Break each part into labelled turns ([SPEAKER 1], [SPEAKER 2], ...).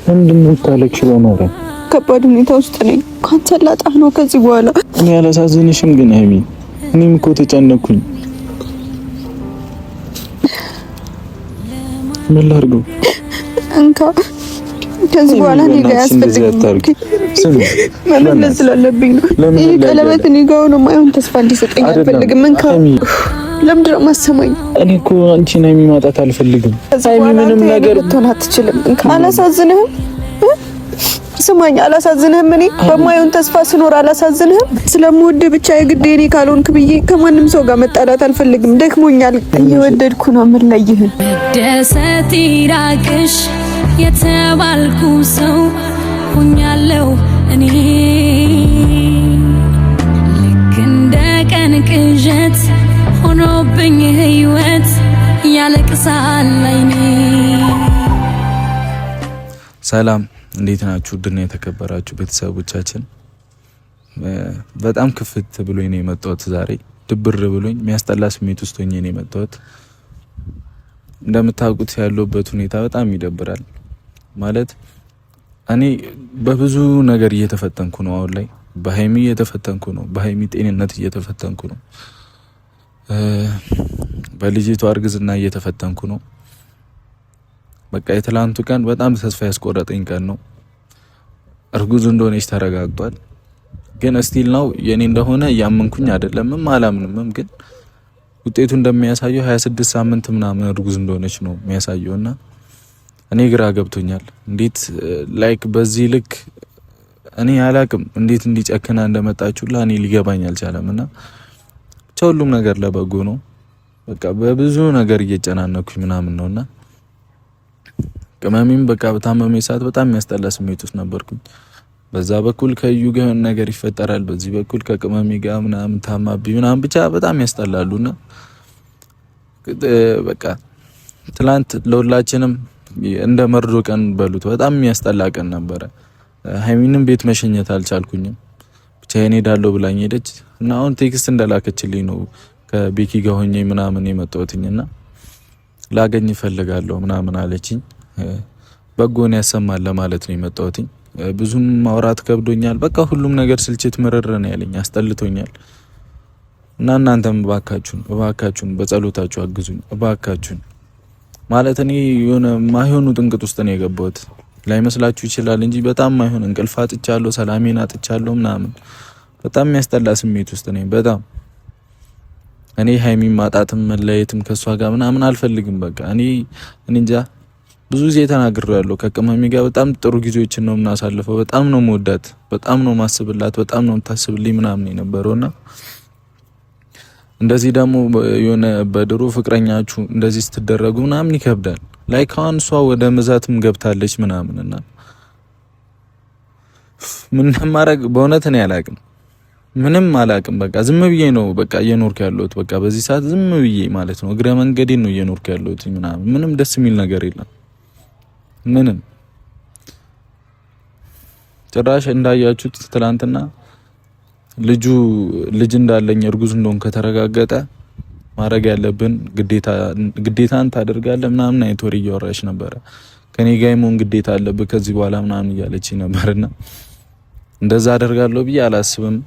[SPEAKER 1] ምንድነው ታለቅሽው ማለት?
[SPEAKER 2] ከባድ ሁኔታ ውስጥ ነኝ። ካንተ ላጣህ ነው ከዚህ በኋላ።
[SPEAKER 1] እኔ አላሳዝንሽም ግን ሀይሚ፣ እኔም እኮ ተጨነኩኝ። ምን ላድርገው?
[SPEAKER 2] እንካ ከዚህ በኋላ እኔ ጋር ያስፈልግም። መመለስ ስላለብኝ ነው። ይሄ ቀለበት እኔ ጋር ነው የማይሆን ተስፋ እንዲሰጠኝ አልፈልግም። እንካ ለምንድን ነው የማሰማኝ?
[SPEAKER 1] እኔ እኮ አንቺን የሚማጣት አልፈልግም። ሀይሚ ምንም ነገር
[SPEAKER 2] ልትሆን አትችልም። እንካ አላሳዝንህም? ስማኝ፣ አላሳዝንህም? እኔ በማይሆን ተስፋ ስኖር አላሳዝንህም? ስለምወድ ብቻ የግድ እኔ ካልሆንክ ብዬ ከማንም ሰው ጋር መጣላት አልፈልግም። ደክሞኛል። እየወደድኩ ነው የምለይህን። ደሰት ይራቅሽ የተባልኩ ሰው ሆኛለሁ እኔ ልክ እንደ ቀን ቅዠት ሆኖብኝ ህይወት ያለቅሳል አይኔ።
[SPEAKER 1] ሰላም፣ እንዴት ናችሁ? ድና የተከበራችሁ ቤተሰቦቻችን፣ በጣም ክፍት ብሎኝ ነው የመጣሁት ዛሬ። ድብር ብሎኝ የሚያስጠላ ስሜት ውስጥ ሆኜ ነው የመጣሁት። እንደምታውቁት ያለውበት ሁኔታ በጣም ይደብራል። ማለት እኔ በብዙ ነገር እየተፈተንኩ ነው። አሁን ላይ በሀይሚ እየተፈተንኩ ነው። በሀይሚ ጤንነት እየተፈተንኩ ነው። በልጅቷ እርግዝና እየተፈተንኩ ነው። በቃ የትላንቱ ቀን በጣም ተስፋ ያስቆረጠኝ ቀን ነው። እርጉዝ እንደሆነች ተረጋግጧል። ግን ስቲል ነው የኔ እንደሆነ እያመንኩኝ አይደለምም አላምንምም። ግን ውጤቱ እንደሚያሳየው 26 ሳምንት ምናምን እርጉዝ እንደሆነች ነው የሚያሳየውና እኔ ግራ ገብቶኛል። እንዴት ላይክ በዚህ ልክ እኔ አላቅም እንዴት እንዲጨክና እንደመጣችሁላ እኔ ሊገባኝ አልቻለምና ብቻ ሁሉም ነገር ለበጎ ነው። በቃ በብዙ ነገር እየጨናነኩኝ ምናምን ነውና ቅመሜም በቃ በታመመኝ ሰዓት በጣም የሚያስጠላ ስሜት ውስጥ ነበርኩኝ። በዛ በኩል ከዩ ጋር ነገር ይፈጠራል፣ በዚህ በኩል ከቅመሜ ጋር ምናምን ታማብኝ ምናምን ብቻ በጣም ያስጠላሉና በቃ ትላንት ለሁላችንም እንደ መርዶ ቀን በሉት በጣም የሚያስጠላ ቀን ነበረ። ሀይሚንም ቤት መሸኘት አልቻልኩኝም። ብቻዬን ሄዳለሁ ብላኝ ሄደች እና አሁን ቴክስት እንደላከችልኝ ነው ከቤኪ ጋር ሆኜ ምናምን የመጣሁትኝና ላገኝ እፈልጋለሁ ምናምን አለችኝ። በጎን ያሰማል ለማለት ነው የመጣሁትኝ። ብዙም ማውራት ከብዶኛል። በቃ ሁሉም ነገር ስልችት ምርር ነው ያለኝ፣ አስጠልቶኛል። እና እናንተም እባካችሁን በጸሎታችሁ አግዙኝ እባካችሁን። ማለት እኔ የሆነ ማይሆኑ ጥንቅጥ ውስጥ ነው የገባሁት። ላይመስላችሁ ይችላል እንጂ በጣም ማይሆን እንቅልፍ አጥቻለሁ፣ ሰላሜን አጥቻለሁ ምናምን በጣም የሚያስጠላ ስሜት ውስጥ ነኝ። በጣም እኔ ሀይሚን ማጣትም መለየትም ከሷ ጋር ምናምን አልፈልግም። በቃ እኔ እንጃ ብዙ ጊዜ ተናግሬያለሁ። ከቅመሜ ጋር በጣም ጥሩ ጊዜዎችን ነው የምናሳልፈው። በጣም ነው መወዳት፣ በጣም ነው ማስብላት፣ በጣም ነው የምታስብልኝ ምናምን የነበረውና እንደዚህ ደግሞ የሆነ በድሮ ፍቅረኛችሁ እንደዚህ ስትደረጉ ምናምን ይከብዳል። ላይክ አሁን እሷ ወደ መዛትም ገብታለች ምናምንና ምን ማድረግ በእውነት እኔ አላቅም፣ ምንም አላቅም። በቃ ዝም ብዬ ነው በቃ እየኖርኩ ያለሁት። በቃ በዚህ ሰዓት ዝም ብዬ ማለት ነው እግረ መንገዴን ነው እየኖርኩ ያለሁት ምናምን። ምንም ደስ የሚል ነገር የለም ምንም። ጭራሽ እንዳያችሁት ትላንትና ልጅ እንዳለኝ እርጉዝ እንደሆን ከተረጋገጠ ማድረግ ያለብን ግዴታን ታደርጋለህ ምናምን አይነት ወሬ እያወራች ነበረ። ከኔ ጋር መሆን ግዴታ አለብህ ከዚህ በኋላ ምናምን እያለች ነበርና እንደዛ አደርጋለሁ ብዬ አላስብም።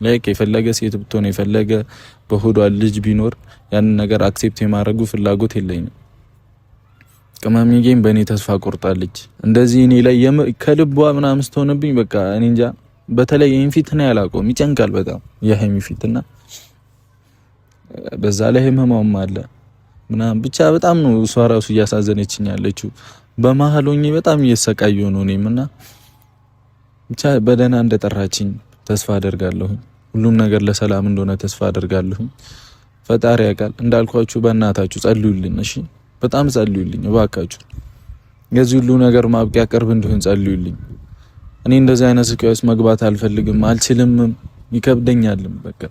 [SPEAKER 1] ላይክ የፈለገ ሴት ብትሆን የፈለገ በሆዷ ልጅ ቢኖር ያን ነገር አክሴፕት የማድረጉ ፍላጎት የለኝም። ቅመሜ ግን በእኔ ተስፋ ቆርጣለች። እንደዚህ እኔ ላይ ከልቧ ምናምን ስትሆንብኝ በቃ እኔ እንጃ። በተለይ ይሄን ፊት ነው ያላቆም ይጨንቃል በጣም የሀይሚ ፊትና በዛ ላይ ህመማውም አለ ምናምን ብቻ በጣም ነው እሷ ራሱ እያሳዘነችኝ ያለችው። በመሀል ሆኜ በጣም እየሰቃየሁ ነው እኔምና ብቻ በደህና እንደጠራችኝ ተስፋ አደርጋለሁ። ሁሉም ነገር ለሰላም እንደሆነ ተስፋ አደርጋለሁ። ፈጣሪ ያውቃል። እንዳልኳችሁ በእናታችሁ ጸልዩልኝ እሺ፣ በጣም ጸልዩልኝ እባካችሁ። የዚህ ሁሉ ነገር ማብቂያ ቅርብ እንዲሆን ጸልዩልኝ። እኔ እንደዚህ አይነት ስቃይ ውስጥ መግባት አልፈልግም፣ አልችልም፣ ይከብደኛልም። በቃ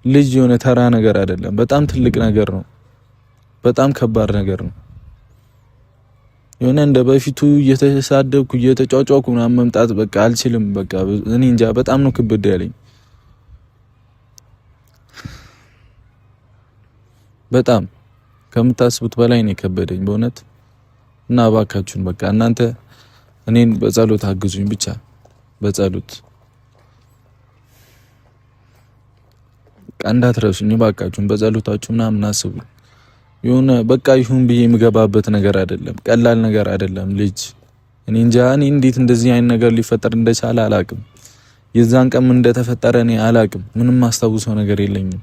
[SPEAKER 1] ልጅ የሆነ ተራ ነገር አይደለም፣ በጣም ትልቅ ነገር ነው፣ በጣም ከባድ ነገር ነው። የሆነ እንደ በፊቱ እየተሳደብኩ እየተጫጫኩ ምናምን መምጣት በቃ አልችልም። በቃ እኔ እንጃ በጣም ነው ክብድ ያለኝ። በጣም ከምታስቡት በላይ ነው የከበደኝ በእውነት። እና እባካችሁን በቃ እናንተ እኔን በጸሎት አግዙኝ ብቻ በጸሎት እንዳትረሱኝ እባካችሁን በጸሎታችሁ ምናምን አስቡኝ። የሆነ በቃ ይሁን ብዬ የምገባበት ነገር አይደለም፣ ቀላል ነገር አይደለም። ልጅ እኔ እንጃ እኔ እንዴት እንደዚህ አይነት ነገር ሊፈጠር እንደቻለ አላቅም። የዛን ቀን እንደተፈጠረ እኔ አላቅም። ምንም ማስታውሰው ነገር የለኝም።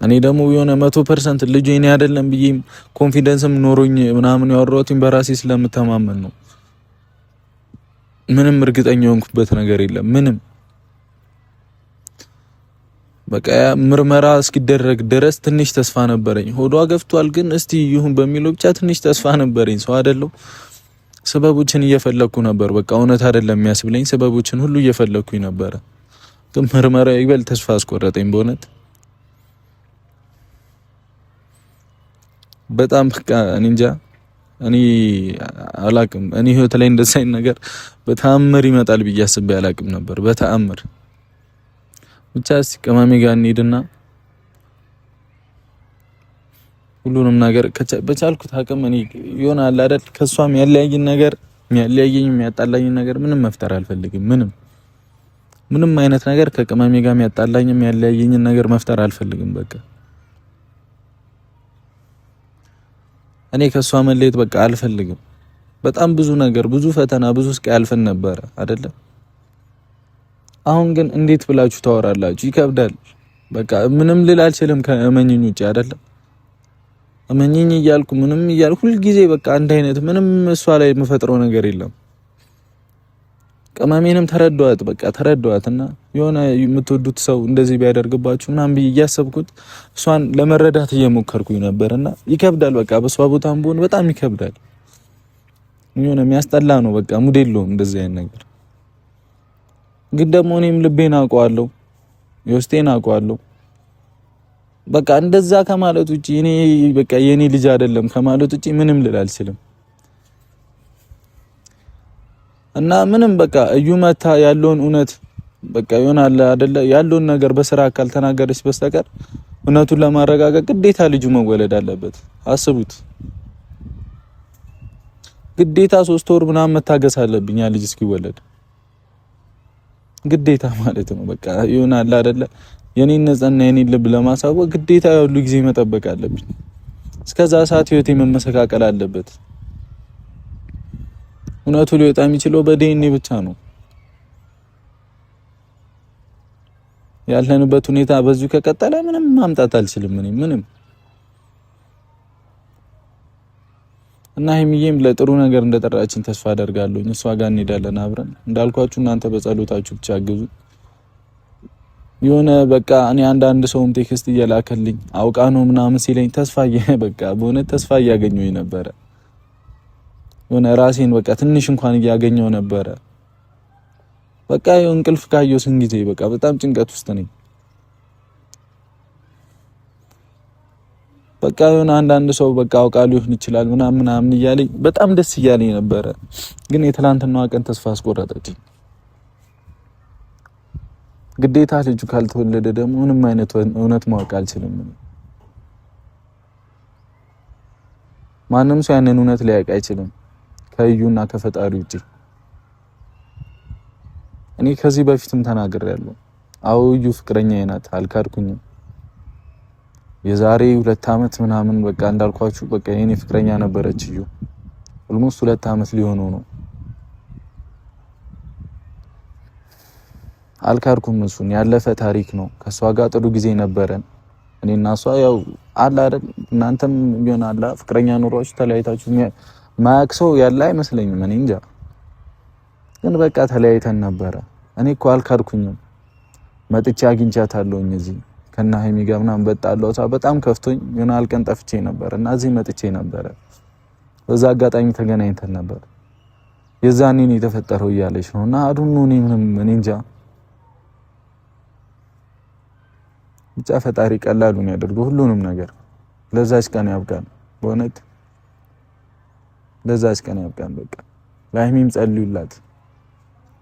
[SPEAKER 1] እኔ ደግሞ የሆነ 100% ልጅ እኔ አይደለም ብዬ ኮንፊደንስም ኖሮኝ ምናምን ያወራሁትኝ በራሴ ስለምተማመን ነው። ምንም እርግጠኛ ሆንኩበት ነገር የለም ምንም። በቃ ምርመራ እስኪደረግ ድረስ ትንሽ ተስፋ ነበረኝ። ሆዷ ገፍቷል ግን እስቲ ይሁን በሚለው ብቻ ትንሽ ተስፋ ነበረኝ። ሰው አይደለም ሰበቦችን እየፈለኩ ነበር። በቃ እውነት አይደለም የሚያስብለኝ ሰበቦችን ሁሉ እየፈለኩኝ ነበር። ግን ምርመራ ይበል ተስፋ አስቆረጠኝ በእውነት በጣም በቃ እኔ እንጃ እኔ አላቅም። እኔ ህይወት ላይ እንደዚህ አይነት ነገር በተአምር ይመጣል ብዬ አስቤ አላቅም ነበር በተአምር። ብቻ እስቲ ቅመሜ ጋር እንሂድና ሁሉንም ነገር በቻልኩት አቅም እኔ ይሆናል አይደል ከሷም ያለያየኝ ነገር የሚያጣላኝ ነገር ምንም መፍጠር አልፈልግም። ምንም አይነት ነገር ከቅመሜ ጋር የሚያጣላኝም ያለያየኝ ነገር መፍጠር አልፈልግም። በቃ እኔ ከሷ መለየት በቃ አልፈልግም። በጣም ብዙ ነገር ብዙ ፈተና ብዙ ስቃይ አልፈን ነበር አይደለ? አሁን ግን እንዴት ብላችሁ ታወራላችሁ? ይከብዳል። በቃ ምንም ልል አልችልም ከእመኝኝ ውጪ አይደለ? እመኝኝ እያልኩ ምንም እያልኩ ሁሉ ጊዜ በቃ አንድ አይነት ምንም እሷ ላይ የምፈጥረው ነገር የለም። ቅመሜንም ተረዷት በቃ ተረዷትና የሆነ የምትወዱት ሰው እንደዚህ ቢያደርግባችሁ ምናምን ብዬ እያሰብኩት እሷን ለመረዳት እየሞከርኩኝ ነበርና ይከብዳል። በቃ በሷ ቦታም ብሆን በጣም ይከብዳል። የሆነ የሚያስጠላ ነው። በቃ ሙድ የለውም እንደዚህ አይነት ነገር። ግን ደግሞ እኔም ልቤን አውቀዋለሁ፣ የውስጤን አውቀዋለሁ። በቃ እንደዛ ከማለት ውጪ እኔ በቃ የኔ ልጅ አይደለም ከማለት ውጪ ምንም ልል አልችልም። እና ምንም በቃ እዩ መታ ያለውን እውነት በቃ ይሆናል አይደለ ያለውን ነገር በስራ ካልተናገረች በስተቀር እውነቱን ለማረጋገጥ ግዴታ ልጁ መወለድ አለበት። አስቡት፣ ግዴታ 3 ወር ምናምን መታገስ አለብኝ ያ ልጅ እስኪወለድ ግዴታ ማለት ነው። በቃ ይሆናል አይደለ የኔን ነፃና የኔን ልብ ለማሳወቅ ግዴታ ያሉ ጊዜ መጠበቅ አለብኝ። እስከዛ ሰዓት ህይወቴ መመሰቃቀል አለበት። እውነቱ ሊወጣ የሚችለው በዲኤንኤ ብቻ ነው። ያለንበት ሁኔታ በዚሁ ከቀጠለ ምንም ማምጣት አልችልም እኔ ምንም። እና ሀይሚዬም ለጥሩ ነገር እንደጠራችን ተስፋ አደርጋለሁ። እሷ ጋር እንሄዳለን አብረን እንዳልኳችሁ። እናንተ በጸሎታችሁ ብቻ አግዙ። የሆነ በቃ እኔ አንዳንድ ሰውም ቴክስት እየላከልኝ አውቃ ነው ምናምን ሲለኝ በቃ በእውነት ተስፋ እያገኘሁኝ ነበረ። የሆነ ራሴን በቃ ትንሽ እንኳን እያገኘው ነበረ። በቃ ይኸው እንቅልፍ ካየሁ ስንት ጊዜ በቃ በጣም ጭንቀት ውስጥ ነኝ። በቃ የሆነ አንዳንድ ሰው በቃ አውቃ ሊሆን ይችላል ምናምን እያለኝ በጣም ደስ እያለኝ ነበረ። ግን የትላንትናዋ ቀን ተስፋ አስቆረጠችኝ። ግዴታ ልጁ ካልተወለደ ደግሞ ምንም አይነት እውነት ማወቅ አልችልም። ማንም ሰው ያንን እውነት ሊያውቅ አይችልም ከእዩና ከፈጣሪ ውጪ። እኔ ከዚህ በፊትም ተናግሬያለሁ። አዎ እዩ ፍቅረኛዬ ናት፣ አልካድኩኝም። የዛሬ 2 አመት ምናምን በቃ እንዳልኳችሁ በቃ የኔ ፍቅረኛ ነበረች እዩ። ኦልሞስት 2 አመት ሊሆነው ነው። አልካድኩም። እሱን ያለፈ ታሪክ ነው። ከሷ ጋር ጥሩ ጊዜ ነበረን እኔና እሷ። ያው አለ አይደል እናንተም ቢሆን አለ ፍቅረኛ ኑሯችሁ ተለያይታችሁ ማያቅ ሰው ያለ አይመስለኝም። እኔ እንጃ ግን በቃ ተለያይተን ነበረ። እኔ እኮ አልካድኩኝም። መጥቼ አግኝቻታለሁኝ እዚህ ከና ሀይሚ ጋር ምናምን በጣም ከፍቶኝ የሆነ አልቀን ጠፍቼ ነበር እና እዚህ መጥቼ ነበረ። በዛ አጋጣሚ ተገናኝተን ነበር። የዛኔ ነው የተፈጠረው እያለች ነው እና አዱኑ እኔ እንጃ ብቻ ፈጣሪ ቀላሉን ያደርገው ሁሉንም ነገር። ለዛች ቀን ያብቃን በእውነት ለዛች ቀን ያብቃን። በቃ ለሀይሚም ጸልዩላት፣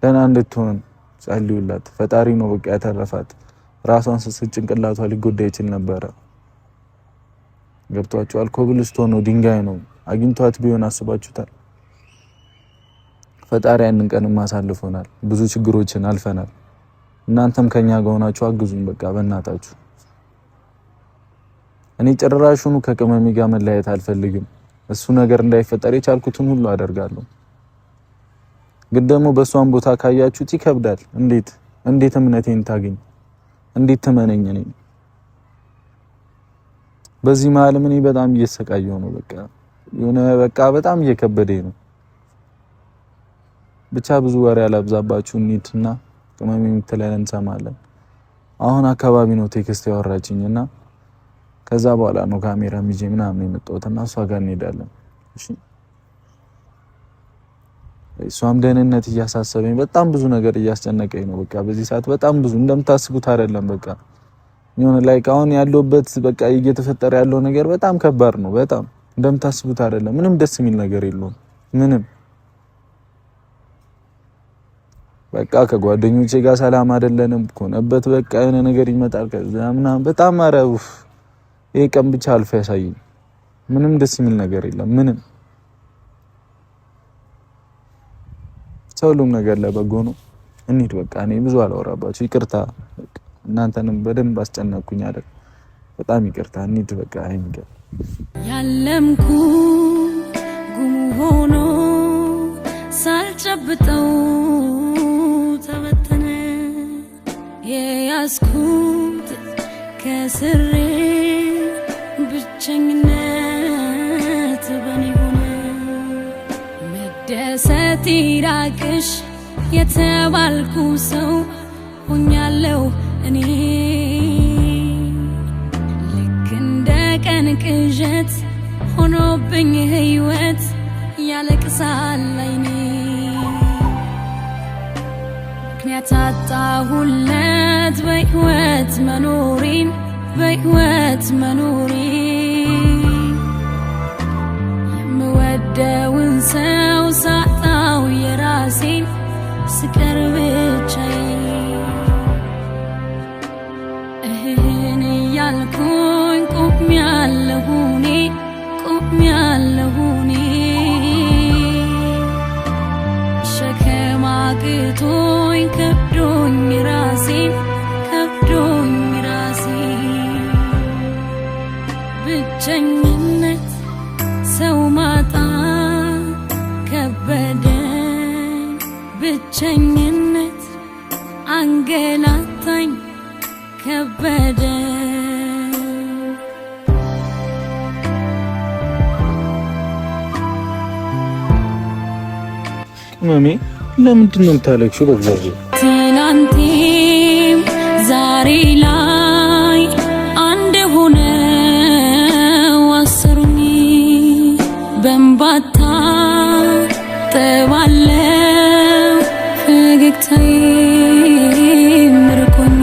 [SPEAKER 1] ደህና እንድትሆን ጸልዩላት። ፈጣሪ ነው በቃ ያተረፋት። ራሷን ስትስት ጭንቅላቷ ሊጎዳ ይችል ነበረ። ገብቷቸዋል። ኮብልስቶን ነው ድንጋይ ነው አግኝቷት ቢሆን አስባችሁታል? ፈጣሪ ያንን ቀን ማሳልፎናል። ብዙ ችግሮችን አልፈናል። እናንተም ከኛ ጋር ሆናችሁ አግዙኝ በቃ በእናታችሁ። እኔ ጭራሹኑ ከቅመሜ ጋር መለያየት አልፈልግም። እሱ ነገር እንዳይፈጠር የቻልኩትን ሁሉ አደርጋለሁ። ግን ደግሞ በሷን ቦታ ካያችሁት ይከብዳል። እንዴት እምነቴን ታገኝ? እንዴት ትመነኝ? እኔ በዚህ መሀል እኔ በጣም እየሰቃየሁ ነው። በቃ በጣም እየከበደኝ ነው። ብቻ ብዙ ወሬ አላብዛባችሁ። እንሂድና ቅመሜ የምትለን እንሰማለን። አሁን አካባቢ ነው ቴክስት ያወራችኝና ከዛ በኋላ ነው ካሜራ ይዤ ምናምን የመጣሁትና እሷ ጋር እንሄዳለን። እሺ እሷም ደህንነት እያሳሰበኝ በጣም ብዙ ነገር እያስጨነቀኝ ነው። በቃ በዚህ ሰዓት በጣም ብዙ እንደምታስቡት አይደለም። በቃ የሆነ ላይክ አሁን ያለውበት በቃ እየተፈጠረ ያለው ነገር በጣም ከባድ ነው። በጣም እንደምታስቡት አይደለም። ምንም ደስ የሚል ነገር የለውም። ምንም በቃ ከጓደኞቼ ጋር ሰላም አይደለንም እኮ ነበር። በቃ የሆነ ነገር ይመጣል ከዛ ምናምን በጣም አረውፍ ይሄ ቀን ብቻ አልፎ ያሳየኝ። ምንም ደስ የሚል ነገር የለም። ምንም ሁሉም ነገር ለበጎ ነው። እንሂድ በቃ እኔ ብዙ አላወራባችሁ። ይቅርታ እናንተንም በደንብ አስጨነቅኩኝ አይደል? በጣም ይቅርታ። እንሂድ በቃ አይንገ ያለምኩ ጉሙ ሆኖ ሳልጨብጠው ተበተነ የያዝኩት ከስሬ ብቸኝነት በኔ ሆነ መደሰት ይራቅሽ የተባልኩ ሰው ሆኛለሁ እኔ ልክ እንደ ቀን ቅዠት ሆኖብኝ ህይወት ያለቅሳል አይኔ ምክንያት አጣሁለት በህይወት መኖሬን የምወደውን ሰው ሳጣው የራሴን ስቀር ብቻዬን እህን እያልኩኝ ቆሜያለሁ እኔ ሸክም አቅቶኝ ከብዶኝ ራሴን ብቸኝነት ሰው ማጣት ከበደኝ ብቸኝነት አንገላታኝ ከበደኝ
[SPEAKER 3] ቅመሜ ለምንድን ነው የምታለቅሽው? በእግዚአብሔር
[SPEAKER 2] ትናንቴም ዛሬ ላይ አንድ ሆነ አሰሩኝ በእንባታ ጠባለው ፈገግታዬ ምርኮኝ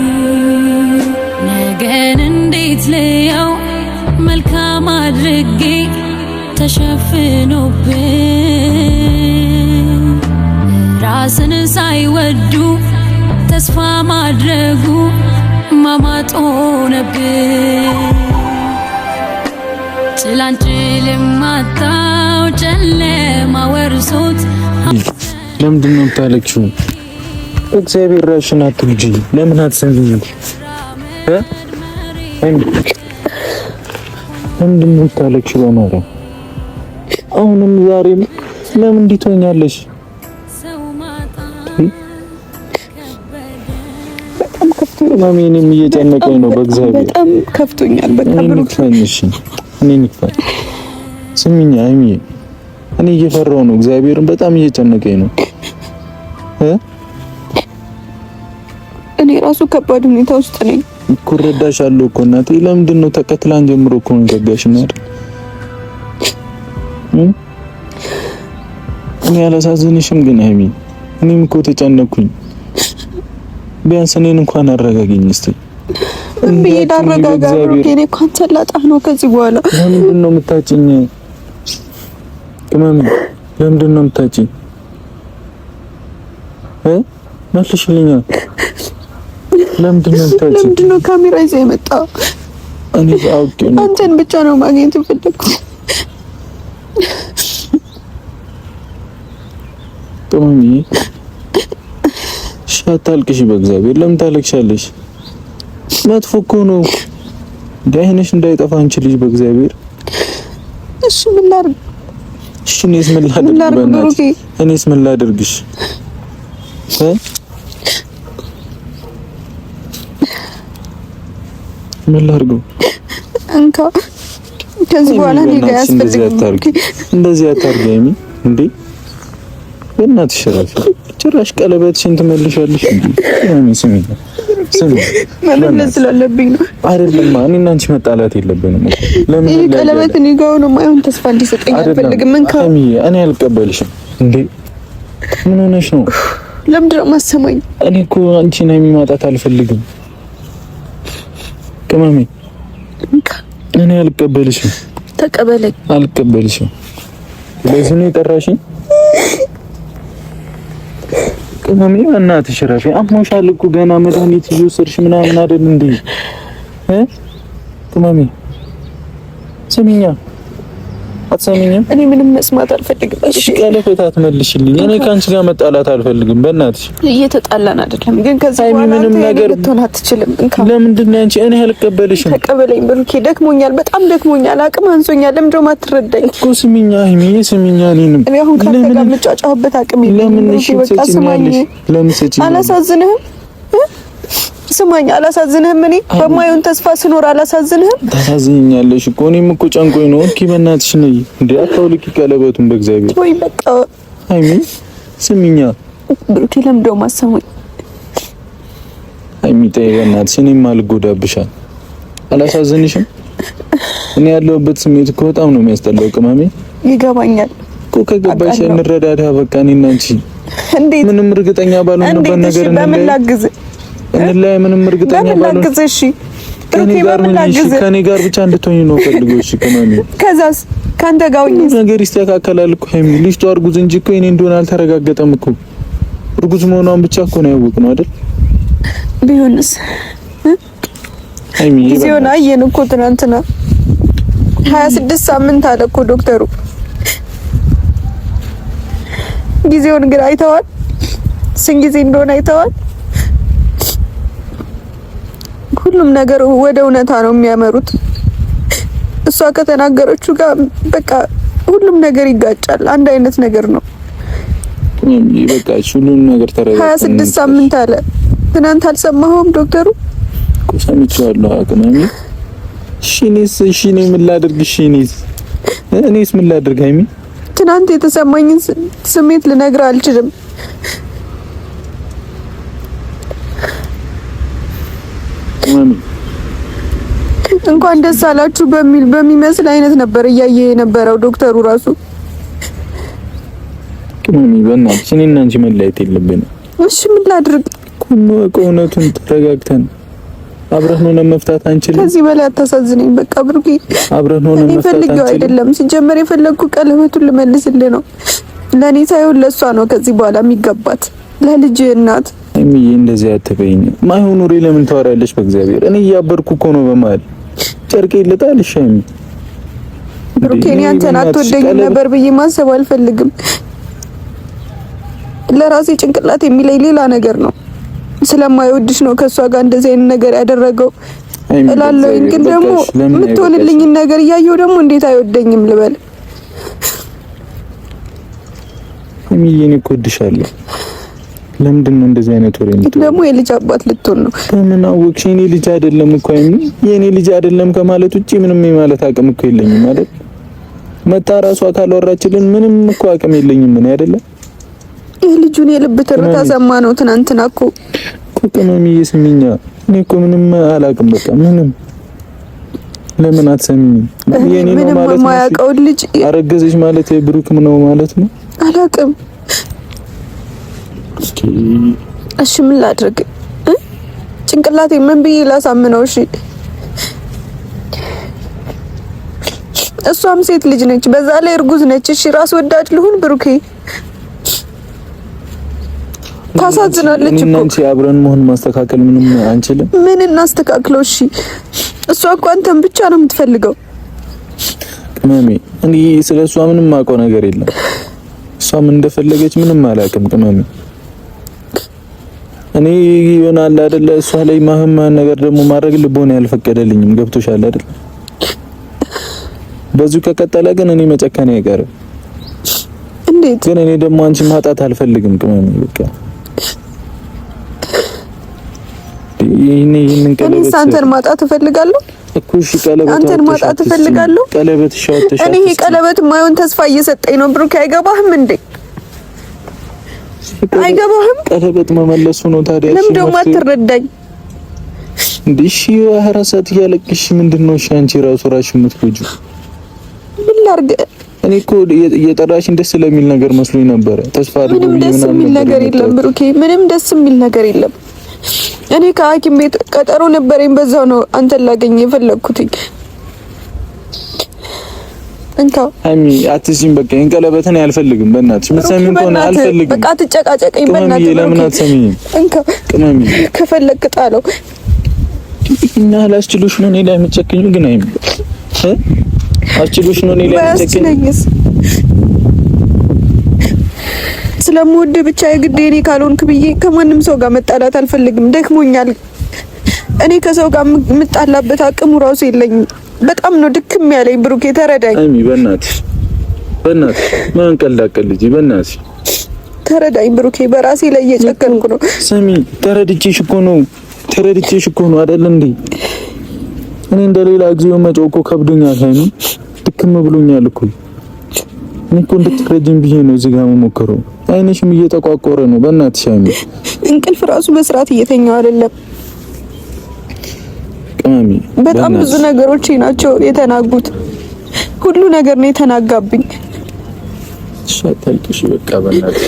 [SPEAKER 2] ነገን እንዴት ልየው መልካም አድርጌ ተሸፍኖብኝ ራስን ሳይወዱ ተስፋ ማድረጉ ማማጥ ሆነብኝ ጭላንጭል ማጣው ጨለማ ወርሶት
[SPEAKER 3] ለምንድን ነው የምታለቅሽው? እግዚአብሔር ራስሽን አትግጂ። ለምን አትሰሚኝም? ለምንድን ነው የምታለቅሽው? በማርያም አሁንም ዛሬም ለምን እንዲህ ትሆኛለሽ? በጣም ከፍቶኛል። እኔም እየጨነቀኝ ነው። በእግዚአብሔር
[SPEAKER 2] በጣም ከፍቶኛል። በጣም
[SPEAKER 3] እኔ ንክፋኝ ስሚኝ አይሚዬ፣ እኔ እየፈራሁ ነው። እግዚአብሔርን በጣም እየጨነቀኝ ነው።
[SPEAKER 2] እኔ ራሱ ከባድ ሁኔታ ውስጥ ነኝ
[SPEAKER 3] እኮ እረዳሻለሁ እኮ እናቴ። ለምንድን ነው ተከትላን ጀምሮ እኮ ነው ዘጋሽ ነው አይደል? እኔ አላሳዝንሽም ግን አይሚ፣ እኔም እኮ ተጨነኩኝ። ቢያንስ እኔን እንኳን አረጋግኝ እስቲ።
[SPEAKER 2] እንዴ ዳረጋጋሩ ከኔ እንኳን ላጣህ ነው ከዚህ በኋላ።
[SPEAKER 3] ለምንድን ነው የምታጭኝ? ቅመም ለምንድን ነው የምታጭኝ? መልሽልኛ። ለምንድን ነው የምታጭኝ?
[SPEAKER 2] ለምንድን ነው ካሜራ ይዘህ የመጣው?
[SPEAKER 3] እኔ አውቄ ነው።
[SPEAKER 2] አንተን ብቻ ነው ማግኘት የፈለኩት።
[SPEAKER 3] ቅመሜ እሺ አታልቅሽ፣ በእግዚአብሔር ለምን ታለቅሻለሽ? መጥፎ እኮ ነው ዳይነሽ እንዳይጠፋ አንቺ ልጅ በእግዚአብሔር።
[SPEAKER 2] እሺ ምን ላድርግ?
[SPEAKER 3] እሺ እኔስ ምን ላድርግ? እኔስ ምን ላድርግሽ? ምን ላድርገው?
[SPEAKER 2] እንካ ከዚህ በኋላ እኔ ጋር ያስፈልጋል።
[SPEAKER 3] እንደዚህ አታርጊ እንዴ! በእናትሽ ረፊ ጭራሽ ቀለበትሽን ትመልሻለሽ እንዴ? ስሚ
[SPEAKER 2] መመለስ ስላለብኝ ነው
[SPEAKER 3] አይደለም። እኔና አንቺ መጣላት የለብንም። ለምን
[SPEAKER 2] ይሄ ቀለበት እኔ ጋር ነው የማይሆን ተስፋ እንዲሰጠኝ አልፈልግም። እንካ
[SPEAKER 3] እኔ አልቀበልሽም እንዴ! ምን ሆነሽ ነው?
[SPEAKER 2] ለምንድን ነው የማሰማኝ?
[SPEAKER 3] እኔ እኮ አንቺን የሚማጣት አልፈልግም። ቅመሜ እኔ አልቀበልሽም።
[SPEAKER 2] ተቀበለኝ።
[SPEAKER 3] አልቀበልሽም። ለዚህ ነው የጠራሽኝ? ቅመሜ እናትሽ ረፊ አሞሻል እኮ ገና መድኃኒት እየወሰድሽ ምናምን አይደል እንዴ? ቅመሜ ስሚኛ፣ አትሰሚኝም?
[SPEAKER 2] እኔ ምንም መስማት አልፈልግም።
[SPEAKER 3] እሺ ቀለበት አትመልሽልኝ። እኔ ካንቺ ጋር መጣላት አልፈልግም። በእናትሽ
[SPEAKER 2] እየተጣላን አይደለም ግን ከዚህ በኋላ
[SPEAKER 3] ምንም ነገር
[SPEAKER 2] ልትሆን አትችልም። እንካ
[SPEAKER 3] ለምንድን ነው አንቺ? እኔ አልቀበልሽም።
[SPEAKER 2] ተቀበለኝ ብሩኬ። ደክሞኛል፣ በጣም ደክሞኛል። አቅም አንሶኛል። ለምን ደሞ አትረዳኝ
[SPEAKER 3] እኮ? ስሚኛ ሀይሚዬ፣ ስሚኛ እኔንም
[SPEAKER 2] እኔ አሁን ካንተ ጋር የምጫጫውበት አቅም የለኝም። በቃ ስማኝ።
[SPEAKER 3] ለምን ሰጪኝ?
[SPEAKER 2] አላሳዝንህም? ስማኝ፣ አላሳዝንህም? እኔ በማየውን ተስፋ ስኖር አላሳዝንህም?
[SPEAKER 3] ታሳዝኛለሽ እኮ። እኔም እኮ ጨንቆኝ ነው። እስኪ በእናትሽ ነይ እንዴ! አታውልቂ ቀለበቱን በእግዚአብሔር።
[SPEAKER 2] ወይ በቃ
[SPEAKER 3] ሀይሚ ስሚኛ።
[SPEAKER 2] ብሩኬ ለምን ደሞ አሰማኝ?
[SPEAKER 3] ሀይሚ ተይ በእናትሽ። እኔም አልጎዳብሻል። አላሳዝንሽም? እኔ ያለሁበት ስሜት እኮ በጣም ነው የሚያስጠላው ቅመሜ።
[SPEAKER 2] ይገባኛል
[SPEAKER 3] እኮ። ከገባሽ እንረዳዳ በቃ። እኔና አንቺ
[SPEAKER 2] እንዴት
[SPEAKER 3] ምንም እርግጠኛ ባልሆንበት ነገር
[SPEAKER 2] በምን ላግዝ?
[SPEAKER 3] እንላይ ምንም እርግጠኛ ባልሆን
[SPEAKER 2] እሺ
[SPEAKER 3] ከኔ ጋር ብቻ እንድትሆኝ ነው ፈልገው። እሺ ቅመሜ፣
[SPEAKER 2] ከዛስ ካንተ ጋር ሆኜ
[SPEAKER 3] ነገር ይስተካከላል እኮ ሀይሚ። ልጅቷ እርጉዝ እንጂ እኮ እኔ እንደሆነ አልተረጋገጠም እኮ። እርጉዝ መሆኗን ብቻ እኮ ነው ያወቅነው አይደል?
[SPEAKER 2] ቢሆንስ
[SPEAKER 3] ሀይሚ
[SPEAKER 2] ጊዜውን አየን እኮ ትናንትና 26 ሳምንት አለ እኮ ዶክተሩ። ጊዜውን ግን አይተዋል? ስንት ጊዜ እንደሆነ አይተዋል? ሁሉም ነገር ወደ እውነታ ነው የሚያመሩት። እሷ ከተናገረችው ጋር በቃ ሁሉም ነገር ይጋጫል። አንድ አይነት ነገር ነው።
[SPEAKER 3] በቃ ሁሉም ነገር ተረጋግጦ
[SPEAKER 2] 26 ሳምንት አለ። ትናንት አልሰማኸውም ዶክተሩ?
[SPEAKER 3] ሰምቼዋለሁ። አቅመኝ። እሺ እኔ ምን ላድርግ? እኔስ ምን ላድርግ ሀይሚ?
[SPEAKER 2] ትናንት የተሰማኝን ስሜት ልነግርህ አልችልም። እንኳን ደስ አላችሁ በሚመስል አይነት ነበር እያየ የነበረው ዶክተሩ ራሱ።
[SPEAKER 3] ቅመሜ በእናትሽ እኔና አንቺ መለያየት የለብንም።
[SPEAKER 2] እሺ ምን ላድርግ?
[SPEAKER 3] እውነቱን ተረጋግተን አብረን ሆነን መፍታት አንችልም?
[SPEAKER 2] ከዚህ በላይ አታሳዝነኝ። በቃ ብሩኬ፣
[SPEAKER 3] አብረን ሆነን መፍታት አንችልም?
[SPEAKER 2] አይደለም ሲጀመር የፈለግኩ ቀለበቱን ልመልስልህ ነው። ለኔ ሳይሆን ለሷ ነው ከዚህ በኋላ የሚገባት፣ ለልጅ እናት።
[SPEAKER 3] እሚዬ እንደዚህ አትበይኝ። ማይሆን ወሬ ለምን ታወራለሽ? በእግዚአብሔር እኔ እያበርኩ እኮ ነው። በመሀል ጨርቄ ልጣልሽ ሀይሚ።
[SPEAKER 2] ብሩኬ፣ እኔ አንተን አትወደኝም ነበር ብዬ ማሰብ አልፈልግም። ለራሴ ጭንቅላት የሚለኝ ሌላ ነገር ነው። ስለማይወድሽ ነው ከሷ ጋር እንደዚህ አይነት ነገር ያደረገው እላለሁ። ግን ደግሞ የምትሆንልኝን ነገር እያየሁ ደግሞ እንዴት አይወደኝም ልበል?
[SPEAKER 3] እሚዬ እኔ እኮ እወድሻለሁ። ለምንድን ነው እንደዚህ አይነት ወሬ ነው?
[SPEAKER 2] ደግሞ የልጅ አባት ልትሆን ነው።
[SPEAKER 3] ምን አወቅሽ? የኔ ልጅ አይደለም እኮ ሀይሚ። የኔ ልጅ አይደለም ከማለት ውጪ ምንም የማለት አቅም እኮ የለኝም አይደል? መታ ራሷ ካላወራችልን ምንም እኮ አቅም የለኝም ምን አይደለም።
[SPEAKER 2] የልጁን የልብ ትርታ ሰማ ነው ትናንትና እኮ
[SPEAKER 3] ቅመም እየስሚኛ። እኔ እኮ ምንም አላቅም። በቃ ምንም ለምን አትሰሚኝ? የኔ ነው ማለት ነው።
[SPEAKER 2] የማያውቀው ልጅ
[SPEAKER 3] አረገዘች ማለት የብሩክም ነው ማለት ነው።
[SPEAKER 2] አላቅም። እሺ ምን ላድርግ? ጭንቅላቴ ምን ብዬ ላሳምነው? እሺ እሷም ሴት ልጅ ነች፣ በዛ ላይ እርጉዝ ነች። እሺ ራስ ወዳድ ልሁን ብሩኬ? ታሳዝናለች እኮ።
[SPEAKER 3] እናንቺ አብረን መሆን ማስተካከል ምንም አንችልም።
[SPEAKER 2] ምን እናስተካክለው? እሺ እሷ እኮ አንተን ብቻ ነው የምትፈልገው።
[SPEAKER 3] ቅመሜ፣ እኔ ስለሷ ምንም ማውቀው ነገር የለም። እሷ እሷም እንደፈለገች ምንም አላውቅም። ቅመም እኔ ይሆናል አይደለ እሷ ላይ ማህማን ነገር ደግሞ ማድረግ ልቦና ያልፈቀደልኝም። ገብቶሻል አይደል? በዚሁ ከቀጠለ ግን እኔ መጨከኔ አይቀርም።
[SPEAKER 2] እንዴት
[SPEAKER 3] ግን እኔ ደግሞ አንቺ ማጣት አልፈልግም። ቅመም በቃ ይሄንን ቀለበት
[SPEAKER 2] አንተን ማጣት እፈልጋለሁ
[SPEAKER 3] እኮ እሺ፣ ቀለበት
[SPEAKER 2] አንተን ማጣት እፈልጋለሁ።
[SPEAKER 3] ቀለበት ሻውተሽ
[SPEAKER 2] እኔ ይሄ ቀለበት ማይሆን ተስፋ እየሰጠኝ ነው። ብሩክ አይገባህም እንዴ? አይገባህም?
[SPEAKER 3] ቀለበት መመለሱ ነው ታዲያ።
[SPEAKER 2] ለምን ደግሞ አትረዳኝ
[SPEAKER 3] እንዴ? እሺ ወራሳት እያለቅሽ ምንድነው? እሺ አንቺ ራስሽ የምትጎጂው
[SPEAKER 2] ምን ላድርግ?
[SPEAKER 3] እኔ እኮ እየጠራሽኝ ደስ ስለሚል ነገር መስሎኝ ነበረ። ተስፋ አድርጎ
[SPEAKER 2] ምንም ደስ የሚል ነገር የለም ብሩኬ፣ ምንም ደስ የሚል ነገር የለም። እኔ ከሐኪም ቤት ቀጠሮ ነበረኝ። በዛው ነው አንተን ላገኝ የፈለኩትኝ። እንካ
[SPEAKER 3] አሚ አትሲም በቃ ይሄን ቀለበትን አልፈልግም። በእናትሽ ምትሰሚኝ ከሆነ አልፈልግም።
[SPEAKER 2] በቃ ትጨቃጨቀኝ በእናትሽ።
[SPEAKER 3] ለምን አትሰሚኝም?
[SPEAKER 2] እንካ ቅመሚ ከፈለክ ጣለው
[SPEAKER 3] እና ላስችሉሽ ነው እኔ ላይ የምትጨክኙ ግን አይም አስችሉሽ ነው እኔ ላይ የምትጨክኙ ስለምወድ ብቻ የግድ እኔ ካልሆንክ ብዬ ከማንም ሰው ጋር መጣላት አልፈልግም። ደክሞኛል። እኔ ከሰው ጋር የምጣላበት አቅሙ ራሱ የለኝም። በጣም ነው ድክም ያለኝ። ብሩኬ ተረዳኝ። አይሚ በእናትሽ ማን ቀላቀል ልጅ በእናትሽ ተረዳኝ ብሩኬ። በራሴ ላይ እየጨከንኩ ነው። ሰሚ ተረድቼሽ እኮ ነው አይደል እንዴ? እኔ እንደሌላ ጊዜው መጮህ እኮ ከብዶኛል። አይሚ ድክም ብሎኛል እኮ እኔ እኮ እንድትረጅም ብዬ ነው እዚህ ጋር የምሞክረው። አይንሽም እየተቋቆረ ነው። በእናትሽ አይሚ እንቅልፍ ራሱ በስርዓት እየተኛው አይደለም። ቅመሚ በጣም ብዙ ነገሮች ናቸው የተናጉት። ሁሉ ነገር ነው የተናጋብኝ። ሻታልኩሽ በቃ በእናትሽ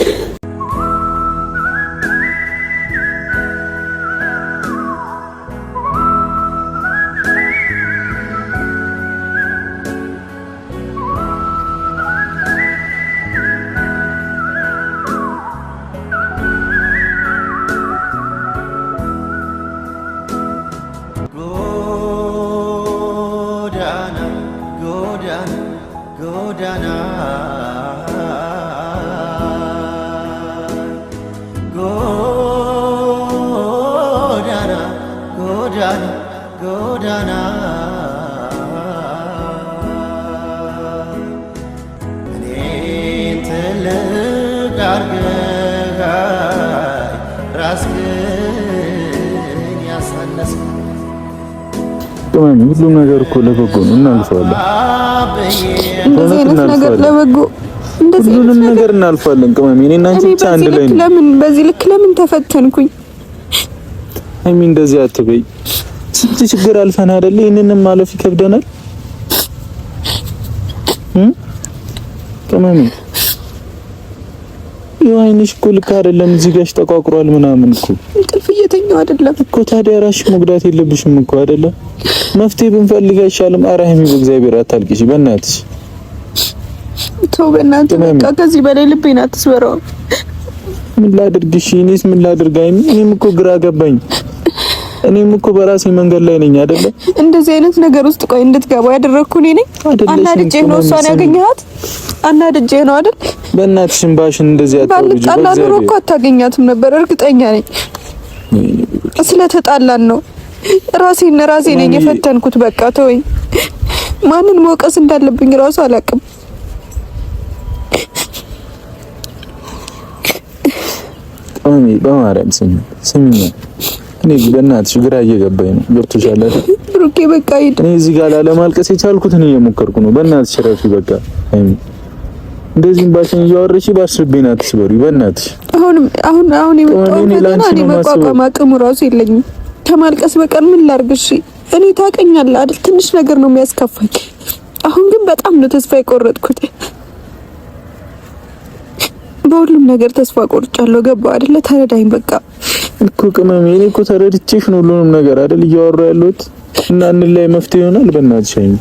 [SPEAKER 3] ሁሉም ነገር እኮ ለበጎ ነው። እናልፈዋለን። እንደዚህ አይነት ነገር ለበጎ ሁሉንም ነገር እናልፋለን። ቅመሜ እኔና አንቺ ብቻ አንድ ላይ ነው። ለምን በዚህ ልክ ለምን ተፈተንኩኝ? አይሚ እንደዚህ አትበይ። ስንት ችግር አልፈን አይደለ? ይሄንንም ማለፍ ይከብደናል። ቅመሜ አይንሽ እኮ ልክ አይደለም። እዚህ ጋር ተቋቁሯል ምናምን እኮ እንቅልፍ እየተኛው አይደለም እኮ። ታዲያ ራስሽ መጉዳት የለብሽም እኮ አይደለ? መፍትሄ ብንፈልግ አይሻልም? ኧረ ሀይሚ በእግዚአብሔር አታልቅሽ በእናትሽ። ተው በእናትህ በቃ ከዚህ በላይ ልቤን አትስበረው። ምን ላድርግሽ? እኔስ ምን ላድርግ? ሀይሚ እኔም እኮ ግራ ገባኝ። እኔም እኮ በራሴ መንገድ ላይ ነኝ አይደለ? እንደዚህ አይነት ነገር ውስጥ ቆይ እንድትገባ ያደረኩ እኔ ነኝ። አናድጄ ነው እሷን ያገኘሃት? አናድጄ ነው አይደል? በእናትሽ እምባሽን እንደዚህ አታውልጂ። ባልጣላ ኖሮ እኮ አታገኛትም ነበር እርግጠኛ ነኝ። ስለተጣላን ነው። ራሴ ነኝ የፈተንኩት። በቃ ተወኝ። ማንን መውቀስ እንዳለብኝ ራሱ አላውቅም። ኦሚ በማርያም ስሚ እኔ በእናትሽ ግራ እየገባኝ ነው። ገብቶሻል አይደል? ብሩኬ በቃ ሂድ። እኔ እዚህ ጋር ላለማልቀስ የቻልኩት እኔ እየሞከርኩ ነው። በእናትሽ ረፊ በቃ አይሚ እንደዚህ ባሽን እያወረሽ ባስብኝ አትስበሪ በእናትሽ። አሁን እኔ መቋቋም አቅሙ ራሱ የለኝም። ከማልቀስ በቀር ምን ላድርግሽ? እኔ ታውቀኛለህ አይደል? ትንሽ ነገር ነው የሚያስከፋኝ። አሁን ግን በጣም ነው ተስፋ የቆረጥኩት። በሁሉም ነገር ተስፋ ቆርጫለሁ። ገባህ አይደለ? ተረዳኝ በቃ እኮ ቅመሜ። እኔ እኮ ተረድቼሽ ነው ሁሉንም ነገር አይደል እያወራሁ ያለሁት። እና እንላይ መፍትሄ ይሆናል። በእናትሽ አይሚ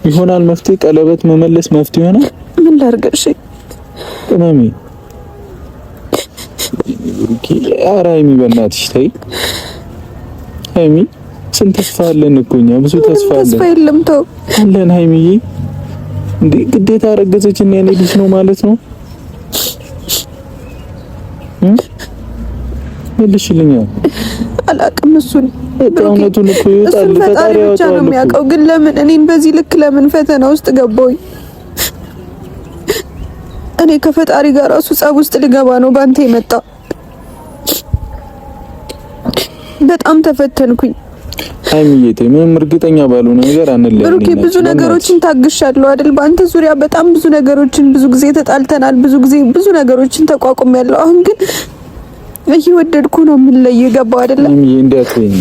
[SPEAKER 3] ይሆናል መፍትሄ። ቀለበት መመለስ መፍትሄ ይሆናል። ምን ላድርግሽ ቅመሜ? ኧረ ሀይሚ በእናትሽ ተይ። ሀይሚ ስንት ተስፋ አለን እኮ እኛ ብዙ ተስፋ አለን። ተስፋ የለም ተው አለን ሀይሚዬ። እንዴ ግዴታ አረገዘች እና የኔ ልጅ ነው ማለት ነው።
[SPEAKER 1] መልሽልኛ።
[SPEAKER 3] አላቅም እሱን
[SPEAKER 1] እውነቱን እኮ ይወጣል
[SPEAKER 3] ፈጣሪ ብቻ ነው የሚያውቀው። ግን ለምን እኔን በዚህ ልክ ለምን ፈተና ውስጥ ገባሁኝ? እኔ ከፈጣሪ ጋር ራሱ ጸብ ውስጥ ልገባ ነው ባንተ የመጣ። በጣም ተፈተንኩኝ።
[SPEAKER 1] ሃይሚዬ ምንም እርግጠኛ ባልሆነ ነገር አንለኝ።
[SPEAKER 3] ብሩኬ ብዙ ነገሮችን ታግሻለሁ አይደል? በአንተ ዙሪያ በጣም ብዙ ነገሮችን ብዙ ጊዜ ተጣልተናል። ብዙ ነገሮችን ተቋቁሜያለሁ። አሁን ግን እየወደድኩ ነው የምንለይ። ገባው አይደለ?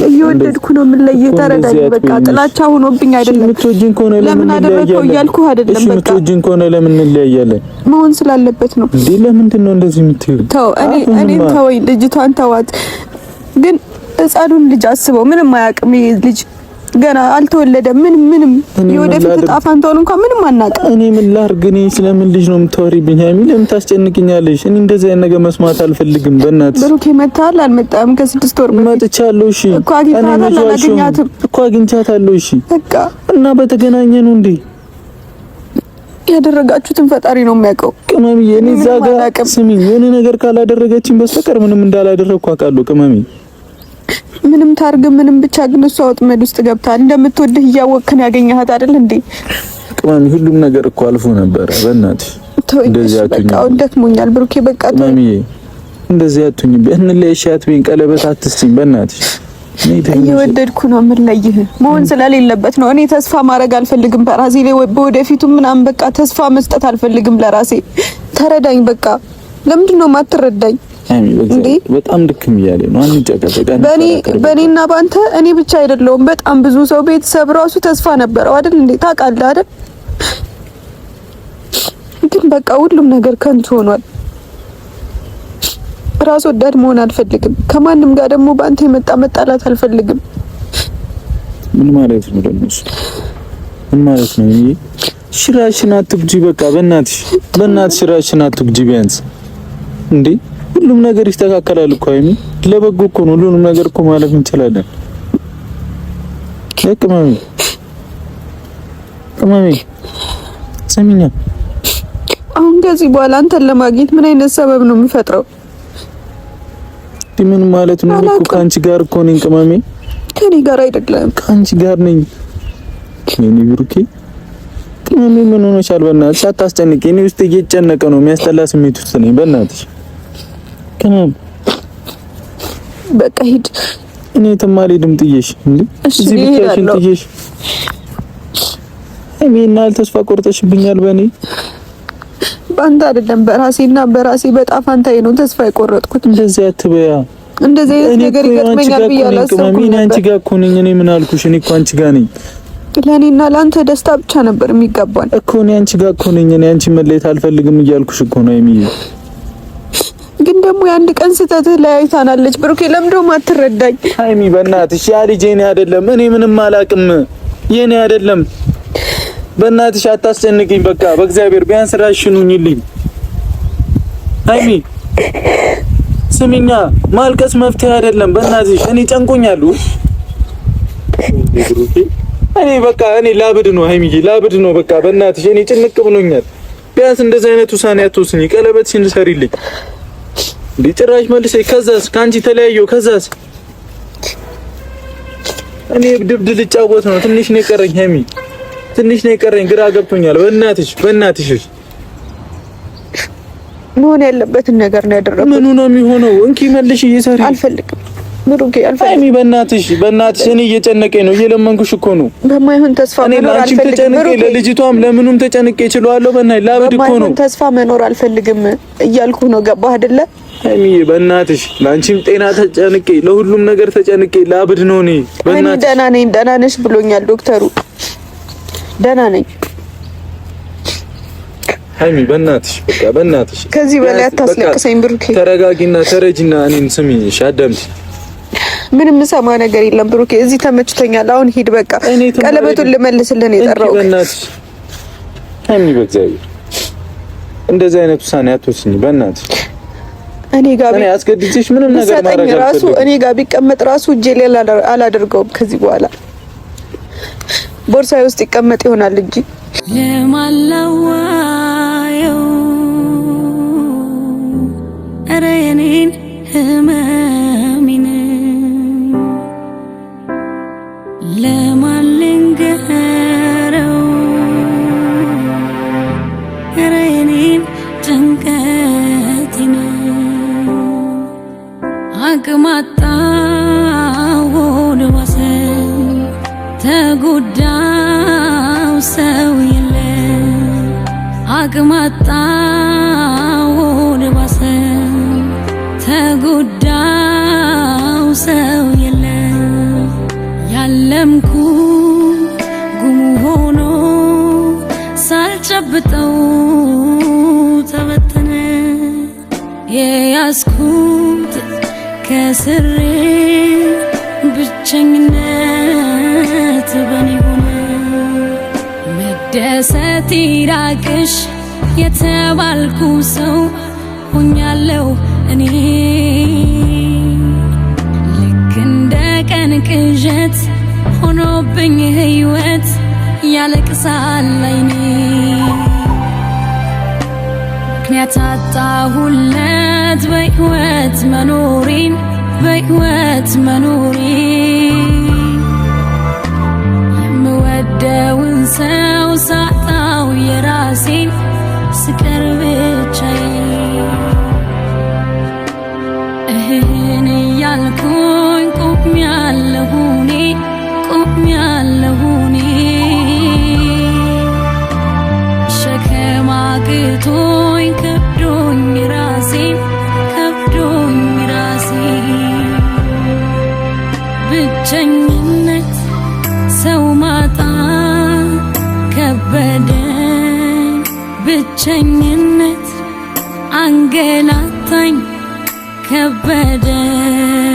[SPEAKER 3] እየወደድኩ ነው የምንለይ። ተረዳኝ። በቃ ጥላቻ ሆኖብኝ አይደለም።
[SPEAKER 1] የምትወጂኝ ከሆነ ለምን
[SPEAKER 3] አደረከው እያልኩ አይደለም። በቃ
[SPEAKER 1] የምትወጂኝ ከሆነ ለምን እንለያያለን?
[SPEAKER 3] መሆን ስላለበት ነው
[SPEAKER 1] እንዴ? ለምንድን ነው እንደዚህ የምትይው?
[SPEAKER 3] ተው፣ እኔ ተወኝ። ልጅቷን ተዋት። ግን ሕፃኑን ልጅ አስበው። ምንም አያውቅም ይሄ ልጅ ገና አልተወለደም። ምንም የወደፊት ዕጣ ፈንታውን እንኳን ምንም አናውቅም።
[SPEAKER 1] እኔ ምን ላድርግ? እኔ ስለምን ልጅ ነው የምታወሪብኝ? ሃይሚ ለምን ታስጨንቅኛለሽ? እኔ እንደዚህ አይነት ነገር መስማት አልፈልግም። በእናትሽ
[SPEAKER 3] ብሩኬ መታል አልመጣም? ከ6 ወር
[SPEAKER 1] መጥቻለሁ። እሺ
[SPEAKER 3] እኮ አግኝቻታለሁ።
[SPEAKER 1] እኮ አግኝቻታለሁ። እሺ
[SPEAKER 3] በቃ
[SPEAKER 1] እና በተገናኘ ነው እንዴ?
[SPEAKER 3] ያደረጋችሁትን ፈጣሪ ነው የሚያውቀው።
[SPEAKER 1] ቅመምዬ እኔ እዛ ጋር ስሚኝ፣ የሆነ ነገር ካላደረገችኝ በስተቀር ምንም እንዳላደረግኩ አውቃለሁ። ቅመሜ
[SPEAKER 3] ምንም ታርግ ምንም፣ ብቻ ግን እሷ ወጥመድ ውስጥ ገብታ እንደምትወድህ እያወቅን ያገኘሃት አይደል እንዴ?
[SPEAKER 1] ቅመሜ ሁሉም ነገር እኮ አልፎ ነበረ። በእናትሽ እንደዚህ አትሁኝ።
[SPEAKER 3] በቃ ደክሞኛል ብሩኬ። በቃ
[SPEAKER 1] ቅመምዬ እንደዚህ አትሁኝ። በእንለይሽ አትበይኝ። ቀለበት አትስጪኝ በእናትሽ።
[SPEAKER 3] እየወደድኩ ነው የምንለይህ። መሆን ስለሌለበት ነው። እኔ ተስፋ ማድረግ አልፈልግም በራሴ ላይ በወደፊቱ ምናምን። በቃ ተስፋ መስጠት አልፈልግም ለራሴ። ተረዳኝ በቃ። ለምንድን ነው የማትረዳኝ?
[SPEAKER 1] በጣም ድክም እያለ ነው። አንጨቀጨቀን
[SPEAKER 3] በእኔና ባንተ እኔ ብቻ አይደለሁም። በጣም ብዙ ሰው ቤተሰብ ራሱ ተስፋ ነበረው አይደል እንዴ? ታውቃለህ አይደል? ግን በቃ ሁሉም ነገር ከንቱ ሆኗል። ራስ ወዳድ መሆን አልፈልግም። ከማንም ጋር ደግሞ ባንተ የመጣ መጣላት አልፈልግም።
[SPEAKER 1] ምን ማለት ነው ደግሞ? ምን ማለት ነው? ሽራሽን አትጉጂ በቃ በእናትሽ ሽራሽን አትጉጂ ቢያንስ እንዴ። ሁሉም ነገር ይስተካከላል እኮ አይሚ። ለበጎ እኮ ነው። ሁሉንም ነገር እኮ ማለፍ እንችላለን። ቅመሜ ሰሚኛ።
[SPEAKER 3] አሁን ከዚህ በኋላ አንተን ለማግኘት ምን አይነት ሰበብ ነው የሚፈጥረው?
[SPEAKER 1] ምን ማለት ነው? እኮ ካንቺ ጋር እኮ ነኝ ቅመሜ።
[SPEAKER 3] ከኔ ጋር አይደለም፣
[SPEAKER 1] ካንቺ ጋር ነኝ። ከኔ ብሩኬ ቅመሜ ምን ሆነሻል? በእናትሽ አታስጨንቂ። እኔ ውስጥ እየጨነቀ ነው። የሚያስጠላ ስሜት ውስጥ ነኝ። በእናትሽ ቅመም
[SPEAKER 3] በቃ ሂድ።
[SPEAKER 1] እኔ ተማሪ ድምጥዬሽ እንዴ እዚህ ብቻሽን ጥዬሽ እኔና ተስፋ ቆርጠሽብኛል። በእኔ
[SPEAKER 3] ባንተ አይደለም በራሴ በጣፋንታዬ ነው ተስፋ የቆረጥኩት።
[SPEAKER 1] እንደዚህ አትበያ።
[SPEAKER 3] እንደዚህ አይነት ነገር ይገጥመኛል ብዬ አላሰብኩም።
[SPEAKER 1] እኔ አንቺ ጋር እኮ ነኝ። እኔ ምን አልኩሽ? እኔ እኮ አንቺ ጋር ነኝ።
[SPEAKER 3] ለኔና ላንተ ደስታ ብቻ ነበር የሚገባን
[SPEAKER 1] እኮ። እኔ አንቺ ጋር እኮ ነኝ። እኔ አንቺ መለየት አልፈልግም እያልኩሽ እኮ ነው የሚይ።
[SPEAKER 3] ግን ደግሞ የአንድ ቀን ስህተት ለያይታናለች ብሩኬ። ለምንድነው ማትረዳኝ?
[SPEAKER 1] ሃይሚ በእናትሽ ያ ልጅ የኔ አይደለም። እኔ ምንም አላቅም። የኔ አይደለም። በእናትሽ አታስጨንቅኝ። በቃ በእግዚአብሔር ቢያንስ ራስሽን ሁኚልኝ። ሃይሚ ስሚኛ፣ ማልቀስ መፍትሄ አይደለም። በእናትሽ እኔ ጨንቆኛል። እኔ በቃ እኔ ላብድ ነው ሃይሚዬ፣ ላብድ ነው በቃ። በእናትሽ እኔ ጭንቅ ብሎኛል። ቢያንስ እንደዚህ አይነት ውሳኔ አትወስኚ። ቀለበትሽን ሰሪልኝ። ጭራሽ መልሰሽ ከዛስ ካንቺ ተለያየው። ከዛስ እኔ ድብድ ልጫወት ነው። ትንሽ ነው የቀረኝ ሃይሚ፣ ትንሽ ነው የቀረኝ። ግራ ገብቶኛል። በእናትሽ
[SPEAKER 3] መሆን ያለበትን ነገር ነው ያደረኩት።
[SPEAKER 1] ምኑ ነው የሚሆነው? እንኪ መልሽ እየሰሪ።
[SPEAKER 3] አልፈልግም ብሩኬ፣ አልፈልግም።
[SPEAKER 1] ሃይሚ በእናትሽ እኔ እየጨነቀኝ ነው። እየለመንኩሽ እኮ ነው።
[SPEAKER 3] በማይሆን ተስፋ መኖር አልፈልግም።
[SPEAKER 1] ለልጅቷም ለምኑም ተጨንቄ እችላለሁ። በእናትሽ ላብድ እኮ ነው።
[SPEAKER 3] ተስፋ መኖር አልፈልግም እያልኩ ነው። ገባህ አይደለ?
[SPEAKER 1] ሃይሚ በእናትሽ ለአንቺም ጤና ተጨንቄ፣ ለሁሉም ነገር ተጨንቄ ላብድ ነው። እኔ በእናትሽ
[SPEAKER 3] ደህና ነኝ። ደህና ነሽ ብሎኛል ዶክተሩ። ደህና ነኝ
[SPEAKER 1] ሃይሚ በእናትሽ በቃ በእናትሽ
[SPEAKER 3] ከዚህ በላይ አታስለቅሰኝ ብሩኬ።
[SPEAKER 1] ተረጋጊና ተረጂና እኔን ስሚኝ። እሺ አዳምጪ።
[SPEAKER 3] ምንም ሰማ ነገር የለም ብሩኬ። እዚህ ተመችቶኛል። አሁን ሂድ በቃ። ቀለበቱን ልመልስልህ ነው የጠራው።
[SPEAKER 1] በእናትሽ ሃይሚ በእግዚአብሔር እንደዚህ አይነት ውሳኔ አትወስኚ በእናትሽ።
[SPEAKER 3] እኔ ጋር
[SPEAKER 1] አስገድጄሽ ምንም ነገር ማድረግ
[SPEAKER 3] ራሱ እኔ ጋር ቢቀመጥ ራሱ እጄ ሌላ አላደርገውም ከዚህ በኋላ። ቦርሳዬ ውስጥ ይቀመጥ ይሆናል እንጂ ለማላዋየው ኧረ የኔን
[SPEAKER 4] ህመሜን ለማን ልንገረው ኧረ የኔን ጭንቀቴን አቅም አጣሁ ሆድ ባሰኝ ተጎዳው ሰው የለም አቅም አጣሁ ሆድ ባሰኝ ተጎዳው ሰው የለም ያለምኩ ጉም ሆኖ ሳልጨብጠው ተበተነ የያዝኩት ከስሬ ብቸኝነት በኔ ሆነ መደሰት ይራቅሽ የተባልኩ ሰው ሆኛለሁ እኔ ልክ እንደ ቀን ቅዠት ሆኖብኝ ህይወት ያለቅሳል አይኔ ምክንያት አጣሁለት በህይወት መኖሬን የምወደውን ሰው ሳጣው የራሴን ስቀር ብቻዬን እህን እያልኩኝ ቆሜያለሁ እኔ ሸክም አቅቶኝ ከብዶኝ ራሴን ብቸኝነት ሰው ማጣት ከበደኝ ብቸኝነት አንገላታኝ ከበደኝ